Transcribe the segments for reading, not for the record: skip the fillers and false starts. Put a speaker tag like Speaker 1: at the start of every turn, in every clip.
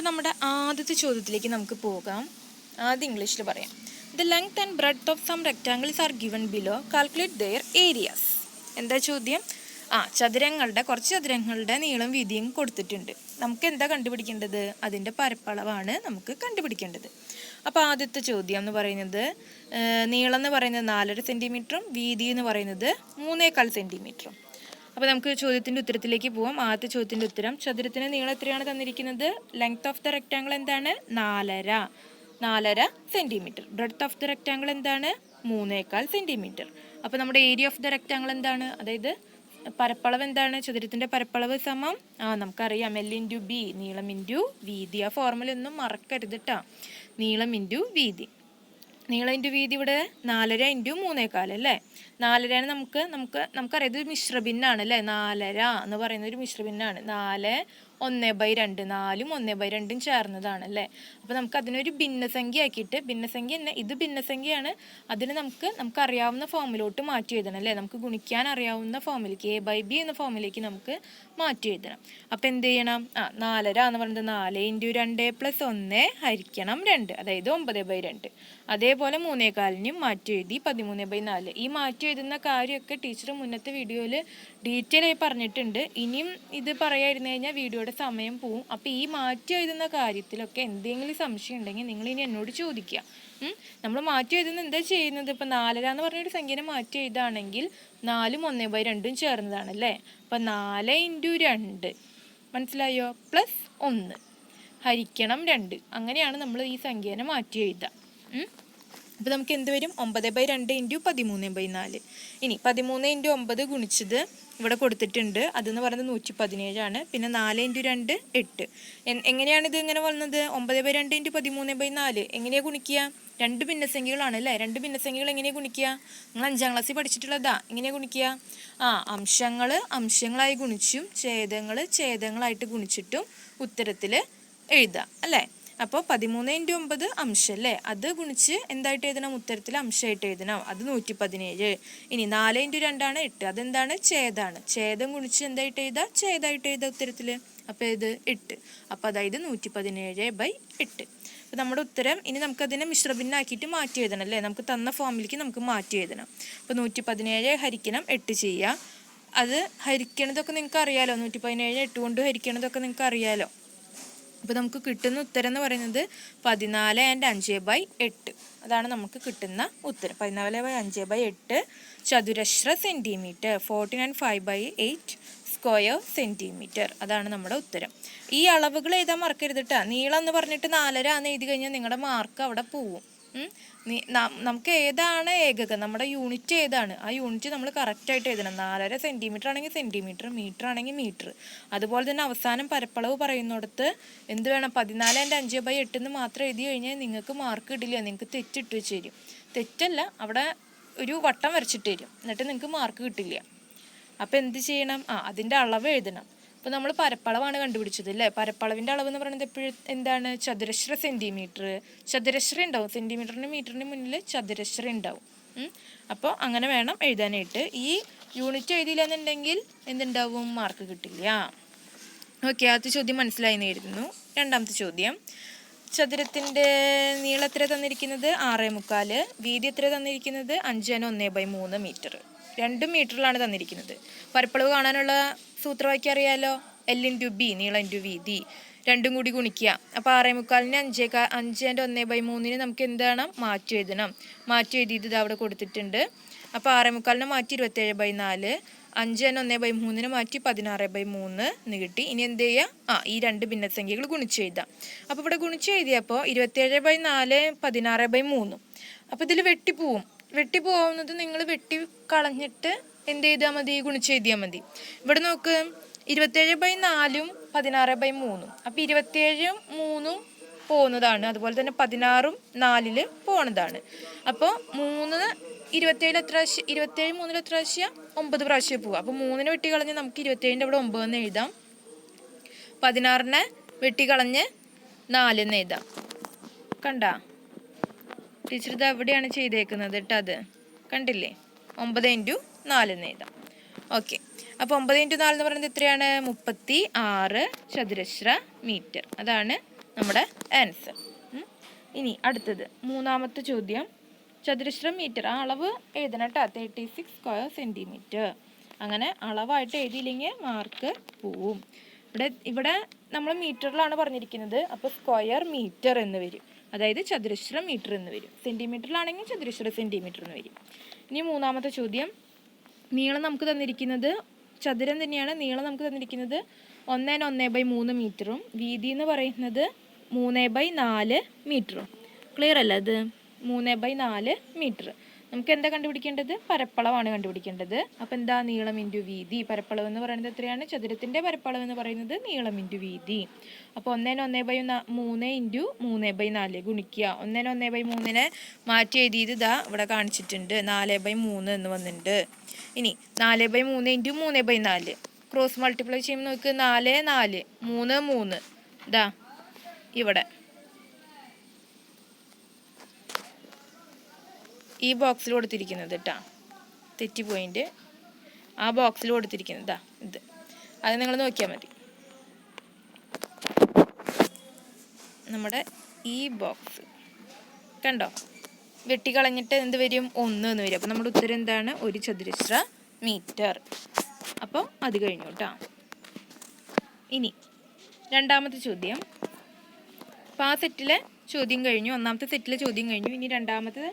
Speaker 1: അപ്പോൾ നമ്മുടെ ആദ്യത്തെ ചോദ്യത്തിലേക്ക് നമുക്ക് പോകാം. ആദ്യം ഇംഗ്ലീഷിൽ പറയാം. The length and breadth of some rectangles are given below. Calculate their areas. എന്താ ചോദ്യം? കുറച്ച് ചതുരങ്ങളുടെ നീളം വീതിയും കൊടുത്തിട്ടുണ്ട്. നമുക്ക് എന്താ കണ്ടുപിടിക്കേണ്ടത്? അതിൻ്റെ പരപ്പളവാണ് നമുക്ക് കണ്ടുപിടിക്കേണ്ടത്. അപ്പോൾ ആദ്യത്തെ ചോദ്യം എന്ന് പറയുന്നത് നീളം എന്ന് പറയുന്നത് 4.5 സെൻറ്റിമീറ്ററും വീതി എന്ന് പറയുന്നത് 3.25 സെൻറ്റിമീറ്ററും. അപ്പോൾ നമുക്ക് ചോദ്യത്തിൻ്റെ ഉത്തരത്തിലേക്ക് പോവാം. ആദ്യത്തെ ചോദ്യത്തിൻ്റെ ഉത്തരം, ചതുരത്തിന് നീളം എത്രയാണ് തന്നിരിക്കുന്നത്? ലെങ്ത് ഓഫ് ദ റെക്ടാങ്കിൾ എന്താണ്? 4.5 centimetre. Breadth of the rectangle എന്താണ്? 3.25 സെൻറ്റിമീറ്റർ. അപ്പോൾ നമ്മുടെ ഏരിയ ഓഫ് ദ റെക്ടാങ്കിൾ എന്താണ്? അതായത് പരപ്പളവ് എന്താണ്? ചതുരത്തിൻ്റെ പരപ്പളവ് സമം നമുക്കറിയാം L×B, നീളം ഇൻറ്റു വീതി. ആ ഫോർമുല ഒന്നും മറക്കരുത് കേട്ടോ. നീളം ഇൻറ്റു വീതി. നീളം ഇൻറ്റു വീതി ഇവിടെ 4.5 ഇൻറ്റു 3.25 അല്ലേ? 4.5 നമുക്കറിയാം ഇത് മിശ്രഭിന്നാണ് അല്ലേ? 4.5 എന്ന് പറയുന്നത് ഒരു മിശ്രഭിന്നാണ്. 4 1/2, 4ഉം 1/2 ചേർന്നതാണ് അല്ലേ? അപ്പോൾ നമുക്ക് അതിനൊരു ഭിന്നസംഖ്യ ആക്കിയിട്ട്, ഭിന്നസംഖ്യ തന്നെ ഇത് ഭിന്നസംഖ്യയാണ്, അതിന് നമുക്കറിയാവുന്ന ഫോമിലോട്ട് മാറ്റി എഴുതണം അല്ലേ? നമുക്ക് ഗുണിക്കാൻ അറിയാവുന്ന ഫോമിലേക്ക് A/B എന്ന ഫോമിലേക്ക് നമുക്ക് മാറ്റി എഴുതണം. അപ്പോൾ എന്ത് ചെയ്യണം? 4.5 എന്ന് പറയുന്നത് 4 × 2 + 1 ഹരിക്കണം 2, അതായത് 9/2. അതേപോലെ 3.25 മാറ്റി എഴുതി 13/4. ഈ മാറ്റി എഴുതുന്ന കാര്യമൊക്കെ ടീച്ചർ മുന്നത്തെ വീഡിയോയിൽ ഡീറ്റെയിൽ ആയി പറഞ്ഞിട്ടുണ്ട്. ഇനിയും ഇത് പറയാതിരുന്നു കഴിഞ്ഞാൽ വീഡിയോയുടെ സമയം പോവും. അപ്പോൾ ഈ മാറ്റി എഴുതുന്ന കാര്യത്തിലൊക്കെ എന്തെങ്കിലും സംശയം ഉണ്ടെങ്കിൽ നിങ്ങൾ ഇനി എന്നോട് ചോദിക്കുക. നമ്മൾ മാറ്റി എഴുതുന്നത് എന്താ ചെയ്യുന്നത്? ഇപ്പം 4.5 എന്ന് പറഞ്ഞൊരു സംഖ്യനെ മാറ്റി എഴുതുകയാണെങ്കിൽ 4ഉം 1/2 ചേർന്നതാണ് അല്ലേ? അപ്പം 4 × 2 മനസ്സിലായോ? +1 ഹരിക്കണം 2. അങ്ങനെയാണ് നമ്മൾ ഈ സംഖ്യനെ മാറ്റി എഴുതുക. അപ്പോൾ നമുക്ക് എന്ത് വരും? 9/2 × 13/4. ഇനി 13 × 9 ഗുണിച്ചത് ഇവിടെ കൊടുത്തിട്ടുണ്ട്. അതെന്ന് പറയുന്നത് 117 പിന്നെ 4 × 2 8. എങ്ങനെയാണ് ഇത് ഇങ്ങനെ വന്നത്? 9/2 × 13/4 എങ്ങനെയാണ് ഗുണിക്കുക? 2 ഭിന്നസംഖ്യകളാണ് അല്ലേ? 2 ഭിന്നസംഖ്യകൾ എങ്ങനെയാണ് ഗുണിക്കുക? നിങ്ങൾ 5ാം ക്ലാസ്സിൽ പഠിച്ചിട്ടുള്ളതാ. എങ്ങനെയാണ് ഗുണിക്കുക? അംശങ്ങൾ അംശങ്ങളായി ഗുണിച്ചും ഛേദങ്ങളായിട്ട് ഗുണിച്ചിട്ടും ഉത്തരത്തിൽ എഴുതുക അല്ലേ? അപ്പോൾ 13 × 9 അംശം അല്ലേ? അത് ഗുണിച്ച് എന്തായിട്ട് എഴുതണം? ഉത്തരത്തിൽ അംശമായിട്ട് എഴുതണം. അത് 117. ഇനി 4 × 2 8. അതെന്താണ്? ഛേദമാണ്. ഛേദം ഗുണിച്ച് എന്തായിട്ട് എഴുതുക? ഛേദമായിട്ട് എഴുതുക ഉത്തരത്തിൽ. അപ്പോൾ ഇത് 8. അപ്പോൾ അതായത് 117/8. അപ്പോൾ നമ്മുടെ ഉത്തരം. ഇനി നമുക്കതിനെ മിശ്രഭിന്നാക്കിയിട്ട് മാറ്റി എഴുതണം അല്ലേ? നമുക്ക് തന്ന ഫോമിലേക്ക് നമുക്ക് മാറ്റി എഴുതണം. അപ്പോൾ 117 ഹരിക്കണം 8 ചെയ്യുക. അത് ഹരിക്കണതൊക്കെ നിങ്ങൾക്ക് അറിയാലോ. 117 8 കൊണ്ട് ഹരിക്കണതൊക്കെ നിങ്ങൾക്ക് അറിയാലോ. അപ്പോൾ നമുക്ക് കിട്ടുന്ന ഉത്തരം എന്ന് പറയുന്നത് 14 × 5/8. അതാണ് നമുക്ക് കിട്ടുന്ന ഉത്തരം. 14/5/8 ചതുരശ്ര സെൻറ്റിമീറ്റർ. 14 × 5/8 square centimetre. അതാണ് നമ്മുടെ ഉത്തരം. ഈ അളവുകൾ എഴുതാൻ മറക്കരുത് കേട്ടോ. നീളം എന്ന് പറഞ്ഞിട്ട് 4.5 എന്ന് എഴുതി കഴിഞ്ഞാൽ നിങ്ങളുടെ മാർക്ക് അവിടെ പോവും. നമുക്ക് ഏതാണ് ഏകകം, നമ്മുടെ യൂണിറ്റ് ഏതാണ്, ആ യൂണിറ്റ് നമ്മൾ കറക്റ്റായിട്ട് എഴുതണം. 4.5 സെൻറ്റിമീറ്റർ ആണെങ്കിൽ സെൻറ്റിമീറ്റർ, മീറ്റർ ആണെങ്കിൽ മീറ്റർ. അതുപോലെ തന്നെ അവസാനം പരപ്പളവ് പറയുന്നിടത്ത് എന്ത് വേണം? 14 × 5/8 എന്ന് മാത്രം എഴുതി കഴിഞ്ഞാൽ നിങ്ങൾക്ക് മാർക്ക് ഇടില്ല. നിങ്ങൾക്ക് തെറ്റിട്ട് വെച്ച് തരും. തെറ്റല്ല, അവിടെ ഒരു വട്ടം വരച്ചിട്ട് തരും. എന്നിട്ട് നിങ്ങൾക്ക് മാർക്ക് കിട്ടില്ല. അപ്പോൾ എന്ത് ചെയ്യണം? അതിൻ്റെ അളവ് എഴുതണം. അപ്പോൾ നമ്മൾ പരപ്പളവാണ് കണ്ടുപിടിച്ചത് അല്ലേ? പരപ്പളവിൻ്റെ അളവ് എന്ന് പറയുന്നത് എപ്പോഴും എന്താണ്? ചതുരശ്ര സെൻറ്റിമീറ്റർ. ചതുരശ്ര ഉണ്ടാവും. സെൻറ്റിമീറ്ററിന് മീറ്ററിന് മുന്നിൽ ചതുരശ്ര ഉണ്ടാവും. അപ്പോൾ അങ്ങനെ വേണം എഴുതാനായിട്ട്. ഈ യൂണിറ്റ് എഴുതിയില്ല എന്നുണ്ടെങ്കിൽ എന്തുണ്ടാവും? മാർക്ക് കിട്ടില്ല. ഓക്കെ, ആദ്യത്തെ ചോദ്യം മനസ്സിലായി എന്ന് കരുതുന്നു. രണ്ടാമത്തെ ചോദ്യം, ചതുരത്തിൻ്റെ നീളം എത്ര തന്നിരിക്കുന്നത്? 6.25. വീതി എത്ര തന്നിരിക്കുന്നത്? 5/1/3 മീറ്റർ. 2 മീറ്ററിലാണ് തന്നിരിക്കുന്നത്. പരപ്പളവ് കാണാനുള്ള സൂത്രവാക്യം അറിയാലോ. L×B, നീളം ഇൻറ്റു വീതി. 2ഉം കൂടി ഗുണിക്കുക. അപ്പോൾ 6.25-ന് 5/1/3 നമുക്ക് എന്താണ്? മാറ്റി എഴുതണം. മാറ്റി എഴുതിയത് ഇത് അവിടെ കൊടുത്തിട്ടുണ്ട്. അപ്പോൾ 6.25-ന് മാറ്റി 27/4, 5/1/3 മാറ്റി 16/3 എന്ന് കിട്ടി. ഇനി എന്ത് ചെയ്യുക? ഈ 2 ഭിന്നസംഖ്യകൾ ഗുണിച്ചെഴുതാം. അപ്പോൾ ഇവിടെ ഗുണിച്ചെഴുതിയപ്പോൾ 27/4 16/3. അപ്പോൾ ഇതിൽ വെട്ടിപ്പോവുന്നത് നിങ്ങൾ വെട്ടി കളഞ്ഞിട്ട് എന്ത് ചെയ്താൽ മതി? ഗുണിച്ചെഴുതിയാൽ മതി. ഇവിടെ നോക്ക്, 27/4 16/3. അപ്പോൾ 27 3 പോകുന്നതാണ്. അതുപോലെ തന്നെ 16 4 പോകുന്നതാണ്. അപ്പോൾ 27 എത്ര പ്രാവശ്യം? 27 3 എത്ര പ്രാവശ്യം? 9 പ്രാവശ്യം പോവുക. അപ്പോൾ 3നെ വെട്ടി കളഞ്ഞ് നമുക്ക് 27ൻ്റെ അവിടെ 9 എന്ന് എഴുതാം. 16നെ വെട്ടി കളഞ്ഞ് 4 എന്ന് എഴുതാം. കണ്ടാ? ടീച്ചർ ഇത് എവിടെയാണ് ചെയ്തേക്കുന്നത് കേട്ടോ? അത് കണ്ടില്ലേ? 9 × 4 എന്ന് എഴുതാം. ഓക്കെ, അപ്പോൾ 9 × 4 എന്ന് പറയുന്നത് എത്രയാണ്? 36 ചതുരശ്ര മീറ്റർ. അതാണ് നമ്മുടെ ആൻസർ. ഇനി അടുത്തത് മൂന്നാമത്തെ ചോദ്യം. ചതുരശ്ര മീറ്റർ, ആ അളവ് എഴുതണം കേട്ടോ, 36 സ്ക്വയർ സെൻറ്റിമീറ്റർ. അങ്ങനെ അളവായിട്ട് എഴുതിയില്ലെങ്കിൽ മാർക്ക് പോവും. ഇവിടെ നമ്മൾ മീറ്ററിലാണ് പറഞ്ഞിരിക്കുന്നത്, അപ്പോൾ സ്ക്വയർ മീറ്റർ എന്ന് വരും, അതായത് ചതുരശ്ര മീറ്റർ എന്ന് വരും. സെൻറ്റിമീറ്ററിലാണെങ്കിൽ ചതുരശ്ര സെൻറ്റിമീറ്റർ എന്ന് വരും. ഇനി മൂന്നാമത്തെ ചോദ്യം. നീളം നമുക്ക് തന്നിരിക്കുന്നത് ചതുരം തന്നെയാണ്. നീളം നമുക്ക് തന്നിരിക്കുന്നത് 1/1/3 മീറ്ററും വീതി എന്ന് പറയുന്നത് 3/4 മീറ്ററും. ക്ലിയർ അല്ല അത്? 3/4 മീറ്റർ. നമുക്ക് എന്താ കണ്ടുപിടിക്കേണ്ടത്? പരപ്പളവാണ് കണ്ടുപിടിക്കേണ്ടത്. അപ്പോൾ എന്താ? നീളം ഇൻറ്റു വീതി. പരപ്പളവ് എന്ന് പറയുന്നത് എത്രയാണ്? ചതുരത്തിൻ്റെ പരപ്പളവ് എന്ന് പറയുന്നത് നീളം ഇൻറ്റു വീതി. അപ്പോൾ 1/1/3 ഇൻറ്റു 3/4 ഗുണിക്കുക. 1/1/3 മാറ്റി എഴുതിയത് ഇതാ ഇവിടെ കാണിച്ചിട്ടുണ്ട്, 4/3 എന്ന് വന്നിട്ടുണ്ട്. ഇനി 4/3 ഇൻറ്റു 3/4 ക്രോസ് മൾട്ടിപ്ലൈ ചെയ്യുമ്പോൾ നോക്ക്, 4 4 3 3 ഇതാ ഇവിടെ ഈ ബോക്സിൽ കൊടുത്തിരിക്കുന്നത് കേട്ടോ, തെറ്റി പോയിൻ്റ് ആ ബോക്സിൽ കൊടുത്തിരിക്കുന്നതാ ഇത്, അത് നിങ്ങൾ നോക്കിയാൽ മതി. നമ്മുടെ ഈ ബോക്സ് കണ്ടോ, വെട്ടിക്കളഞ്ഞിട്ട് എന്ത് വരും? 1 എന്ന് വരും. അപ്പോൾ നമ്മുടെ ഉത്തരം എന്താണ്? 1 ചതുരശ്ര മീറ്റർ. അപ്പോൾ അത് കഴിഞ്ഞു കേട്ടോ. ഇനി രണ്ടാമത്തെ ചോദ്യം. അപ്പോൾ ആ സെറ്റിലെ ചോദ്യം കഴിഞ്ഞു, ഒന്നാമത്തെ സെറ്റിലെ ചോദ്യം കഴിഞ്ഞു. ഇനി രണ്ടാമത്തെ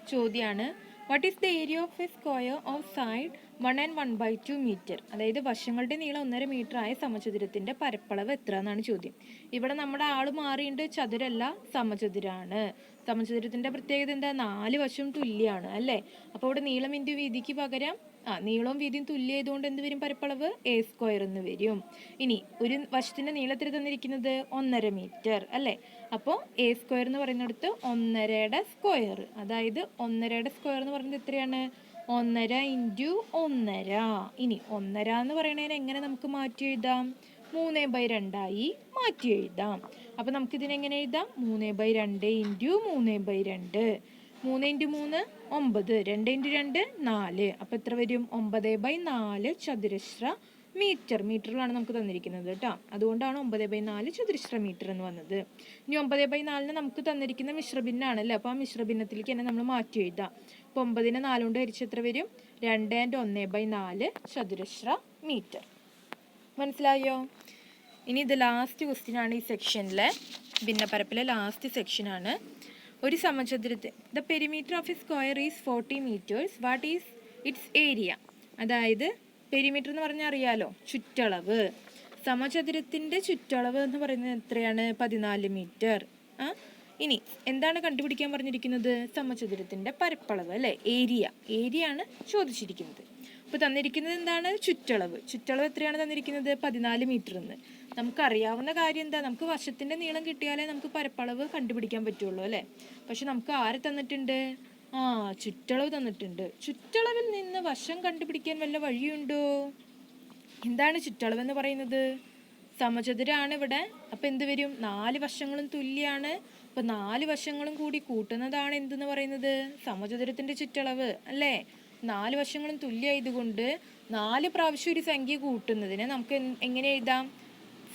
Speaker 1: ചോദ്യമാണ്, what is the area of a square of side 1 and 1/2 metre? അതായത് വശങ്ങളുടെ നീളം 1.5 മീറ്റർ ആയ സമചതുരത്തിൻ്റെ പരപ്പളവ് എത്ര എന്നാണ് ചോദ്യം. ഇവിടെ നമ്മുടെ ആൾ മാറിയിട്ട് ചതുരല്ല, സമചതുരാണ്. സമചതുരത്തിൻ്റെ പ്രത്യേകത എന്താ? 4 വശവും തുല്യമാണ് അല്ലേ? അപ്പോൾ ഇവിടെ നീളം ഇൻറ്റു വീതിക്ക് പകരം നീളവും വീതിയും തുല്യമായതുകൊണ്ട് എന്ത് വരും? പരപ്പളവ് a² എന്ന് വരും. ഇനി ഒരു വശത്തിൻ്റെ നീളത്തിൽ തന്നിരിക്കുന്നത് 1.5 മീറ്റർ അല്ലേ? അപ്പോൾ a² എന്ന് പറയുന്നിടത്ത് 1.5യുടെ സ്ക്വയർ, അതായത് 1.5യുടെ സ്ക്വയർ എന്ന് പറയുന്നത് എത്രയാണ്? 1.5 ഇൻറ്റു 1.5. ഇനി 1.5 എന്ന് പറയുന്നതിന് എങ്ങനെ നമുക്ക് മാറ്റി എഴുതാം? 3/2 മാറ്റി എഴുതാം. അപ്പോൾ നമുക്കിതിനെങ്ങനെ എഴുതാം? 3/2 ഇൻറ്റു 3/2. 3 into 3 9, 2 into 2 4. അപ്പോൾ എത്ര വരും? 9/4 ചതുരശ്ര മീറ്റർ. മീറ്ററിലാണ് നമുക്ക് തന്നിരിക്കുന്നത് കേട്ടോ, അതുകൊണ്ടാണ് 9/4 ചതുരശ്ര മീറ്റർ എന്ന് വന്നത്. ഇനി 9/4 നമുക്ക് തന്നിരിക്കുന്ന മിശ്രഭിന്നാണല്ലേ, അപ്പോൾ ആ മിശ്രഭിന്നത്തിലേക്ക് തന്നെ നമ്മൾ മാറ്റി എഴുതാം. അപ്പോൾ 9നെ 4 കൊണ്ട് ഹരിച്ച് എത്ര വരും? 2 and 1/4 ചതുരശ്ര മീറ്റർ. മനസ്സിലായോ? ഇനി ഇത് ലാസ്റ്റ് ക്വസ്റ്റ്യൻ ആണ് ഈ സെക്ഷനിലെ, ഭിന്നപരപ്പിലെ ലാസ്റ്റ് സെക്ഷനാണ്. ഒരു സമചതുരത്തിൽ the perimeter of a square is 40 metres, what is its area? അതായത് പെരിമീറ്റർ എന്ന് പറഞ്ഞാൽ അറിയാലോ, ചുറ്റളവ്. സമചതുരത്തിൻ്റെ ചുറ്റളവ് എന്ന് പറയുന്നത് എത്രയാണ്? 14 മീറ്റർ. ഇനി എന്താണ് കണ്ടുപിടിക്കാൻ പറഞ്ഞിരിക്കുന്നത്? സമചതുരത്തിൻ്റെ പരപ്പളവ് അല്ലേ, ഏരിയ ആണ് ചോദിച്ചിരിക്കുന്നത്. അപ്പോൾ തന്നിരിക്കുന്നത് എന്താണ്? ചുറ്റളവ്. ചുറ്റളവ് എത്രയാണ് തന്നിരിക്കുന്നത്? 14 മീറ്റർ എന്ന്. നമുക്കറിയാവുന്ന കാര്യം എന്താ? നമുക്ക് വശത്തിൻ്റെ നീളം കിട്ടിയാലേ നമുക്ക് പരപ്പളവ് കണ്ടുപിടിക്കാൻ പറ്റുള്ളൂ അല്ലേ? പക്ഷെ നമുക്ക് ആരെ തന്നിട്ടുണ്ട്? ചുറ്റളവ് തന്നിട്ടുണ്ട്. ചുറ്റളവിൽ നിന്ന് വശം കണ്ടുപിടിക്കാൻ വല്ല വഴിയുണ്ടോ? എന്താണ് ചുറ്റളവ് എന്ന് പറയുന്നത്? സമചതുരാണ് ഇവിടെ. അപ്പം എന്ത് വരും? 4 വശങ്ങളും തുല്യമാണ്. അപ്പം 4 വശങ്ങളും കൂടി കൂട്ടുന്നതാണ് എന്തെന്ന് പറയുന്നത്? സമചതുരത്തിൻ്റെ ചുറ്റളവ് അല്ലേ? 4 വശങ്ങളും തുല്യമായതുകൊണ്ട് 4 പ്രാവശ്യം ഒരു സംഖ്യ കൂട്ടുന്നതിന് നമുക്ക് എങ്ങനെ എഴുതാം?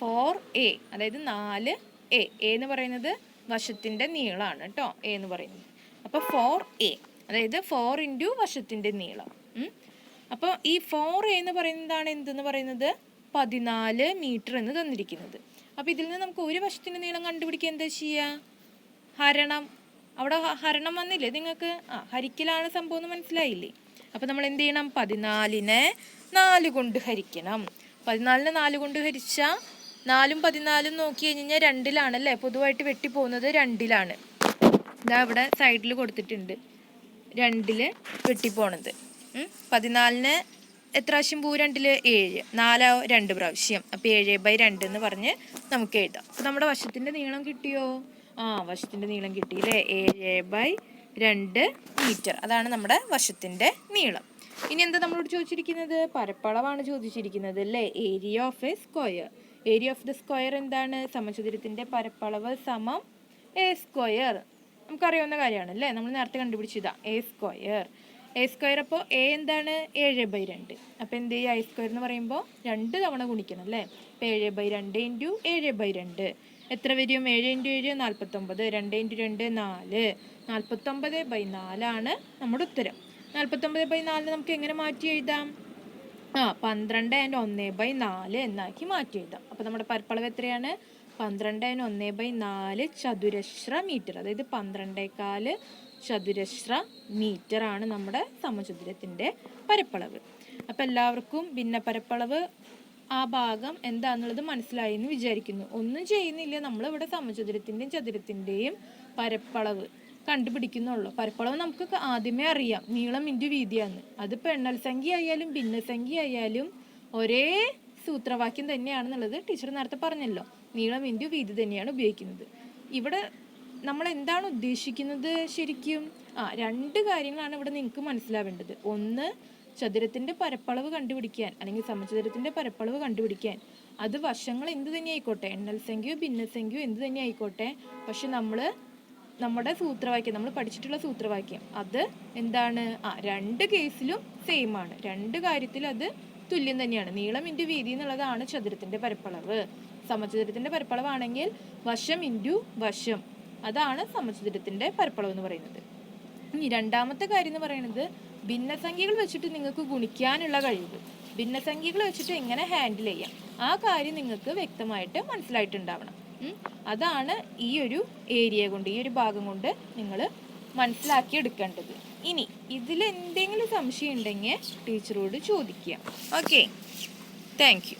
Speaker 1: 4a, അതായത് 4a. എന്ന് പറയുന്നത് വശത്തിൻ്റെ നീളമാണ് കേട്ടോ, a എന്ന് പറയുന്നത്. അപ്പോൾ 4a, അതായത് 4 ഇൻറ്റു വശത്തിൻ്റെ നീളം. അപ്പോൾ ഈ 4a എന്ന് പറയുന്നതാണ് എന്തെന്ന് പറയുന്നത്? 14 മീറ്റർ എന്ന് തന്നിരിക്കുന്നത്. അപ്പോൾ ഇതിൽ നിന്ന് നമുക്ക് ഒരു വശത്തിൻ്റെ നീളം കണ്ടുപിടിക്കാൻ എന്താ ചെയ്യുക? ഹരണം. അവിടെ ഹരണം വന്നില്ലേ നിങ്ങൾക്ക്? ഹരിക്കലാണ് സംഭവം എന്ന് മനസ്സിലായില്ലേ? അപ്പോൾ നമ്മൾ എന്ത് ചെയ്യണം? 14നെ 4 കൊണ്ട് ഹരിക്കണം. 14നെ 4 കൊണ്ട് ഹരിച്ചാൽ 4ഉം 14ഉം നോക്കി കഴിഞ്ഞാൽ 2ലാണല്ലേ പൊതുവായിട്ട് വെട്ടിപ്പോകുന്നത്? 2ലാണ്. ഇതാ ഇവിടെ സൈഡിൽ കൊടുത്തിട്ടുണ്ട്, 2ൽ വെട്ടിപ്പോണത്. 14ന് എത്ര പ്രാവശ്യം പോവും? 2ൽ 7, 4 2 പ്രാവശ്യം. അപ്പോൾ 7/2 എന്ന് പറഞ്ഞ് നമുക്ക് എഴുതാം. അപ്പോൾ നമ്മുടെ വശത്തിൻ്റെ നീളം കിട്ടിയോ? വശത്തിൻ്റെ നീളം കിട്ടിയില്ലേ? 7/2 മീറ്റർ. അതാണ് നമ്മുടെ വശത്തിൻ്റെ നീളം. ഇനി എന്താ നമ്മളോട് ചോദിച്ചിരിക്കുന്നത്? പരപ്പളവാണ് ചോദിച്ചിരിക്കുന്നത് അല്ലേ? Area of a square. Area of the square എന്താണ്? സമചതുരത്തിൻ്റെ പരപ്പളവ് സമം a². നമുക്കറിയാവുന്ന കാര്യമാണ് അല്ലേ? നമ്മൾ നേരത്തെ കണ്ടുപിടിച്ചതാ a². a². അപ്പോൾ a എന്താണ്? 7/2. അപ്പോൾ എന്ത് ചെയ്യുക? a² എന്ന് പറയുമ്പോൾ 2 തവണ ഗുണിക്കണം അല്ലേ? അപ്പോൾ 7/2 ഇൻറ്റു 7/2. എത്ര വരും? 7 × 7 49, 2 × 2 4, 49/4 നമ്മുടെ ഉത്തരം. 49/4 നമുക്ക് എങ്ങനെ മാറ്റി എഴുതാം? 12 + 1/4 എന്നാക്കി മാറ്റി എഴുതാം. അപ്പോൾ നമ്മുടെ പരപ്പളവ് എത്രയാണ്? 12 + 1/4 ചതുരശ്ര മീറ്റർ, അതായത് 12.4 ചതുരശ്ര മീറ്റർ ആണ് നമ്മുടെ സമചതുരത്തിൻ്റെ പരപ്പളവ്. അപ്പോൾ എല്ലാവർക്കും ഭിന്നപരപ്പളവ് ആ ഭാഗം എന്താണെന്നുള്ളത് മനസ്സിലായി എന്ന് വിചാരിക്കുന്നു. ഒന്നും ചെയ്യുന്നില്ല, നമ്മളിവിടെ സമചതുരത്തിൻ്റെയും ചതുരത്തിൻ്റെയും പരപ്പളവ് കണ്ടുപിടിക്കുന്നുള്ളൂ. പരപ്പളവ് നമുക്ക് ആദ്യമേ അറിയാം, നീളം ഇൻറ്റു വീതിയാണ്. അതിപ്പോൾ എണ്ണൽ സംഖ്യ ആയാലും ഭിന്നസംഖ്യ ആയാലും ഒരേ സൂത്രവാക്യം തന്നെയാണെന്നുള്ളത് ടീച്ചർ നേരത്തെ പറഞ്ഞല്ലോ. നീളം ഇൻറ്റു വീതി തന്നെയാണ് ഉപയോഗിക്കുന്നത്. ഇവിടെ നമ്മൾ എന്താണ് ഉദ്ദേശിക്കുന്നത് ശരിക്കും? രണ്ട് കാര്യങ്ങളാണ് ഇവിടെ നിങ്ങൾക്ക് മനസ്സിലാവേണ്ടത്. ഒന്ന്, ചതുരത്തിൻ്റെ പരപ്പളവ് കണ്ടുപിടിക്കാൻ അല്ലെങ്കിൽ സമചതുരത്തിൻ്റെ പരപ്പളവ് കണ്ടുപിടിക്കാൻ അത് വശങ്ങൾ എന്ത് തന്നെ ആയിക്കോട്ടെ, എണ്ണൽ സംഖ്യയോ ഭിന്നസംഖ്യയോ എന്ത് തന്നെ ആയിക്കോട്ടെ, പക്ഷെ നമ്മുടെ സൂത്രവാക്യം, നമ്മൾ പഠിച്ചിട്ടുള്ള സൂത്രവാക്യം അത് എന്താണ്? രണ്ട് കേസിലും സെയിം ആണ്. രണ്ട് കാര്യത്തിൽ അത് തുല്യം തന്നെയാണ്. നീളം ഇൻറ്റു വീതി എന്നുള്ളതാണ് ചതുരത്തിൻ്റെ പരപ്പളവ്. സമചതുരത്തിൻ്റെ പരപ്പളവാണെങ്കിൽ വശം ഇൻറ്റു വശം, അതാണ് സമചതുരത്തിൻ്റെ പരപ്പളവ് എന്ന് പറയുന്നത്. ഇനി രണ്ടാമത്തെ കാര്യം എന്ന് പറയുന്നത് ഭിന്നസംഖ്യകൾ വെച്ചിട്ട് നിങ്ങൾക്ക് ഗുണിക്കാനുള്ള കഴിവ്. ഭിന്നസംഖ്യകൾ വെച്ചിട്ട് എങ്ങനെ ഹാൻഡിൽ ചെയ്യാം, ആ കാര്യം നിങ്ങൾക്ക് വ്യക്തമായിട്ട് മനസ്സിലായിട്ടുണ്ടാവണം. അതാണ് ഈ ഒരു ഏരിയ കൊണ്ട്, ഈ ഒരു ഭാഗം കൊണ്ട് നിങ്ങൾ മനസ്സിലാക്കി എടുക്കേണ്ടത്. ഇനി ഇതിൽ എന്തെങ്കിലും സംശയം ഉണ്ടെങ്കിൽ ടീച്ചറോട് ചോദിക്കുക. Okay, thank you.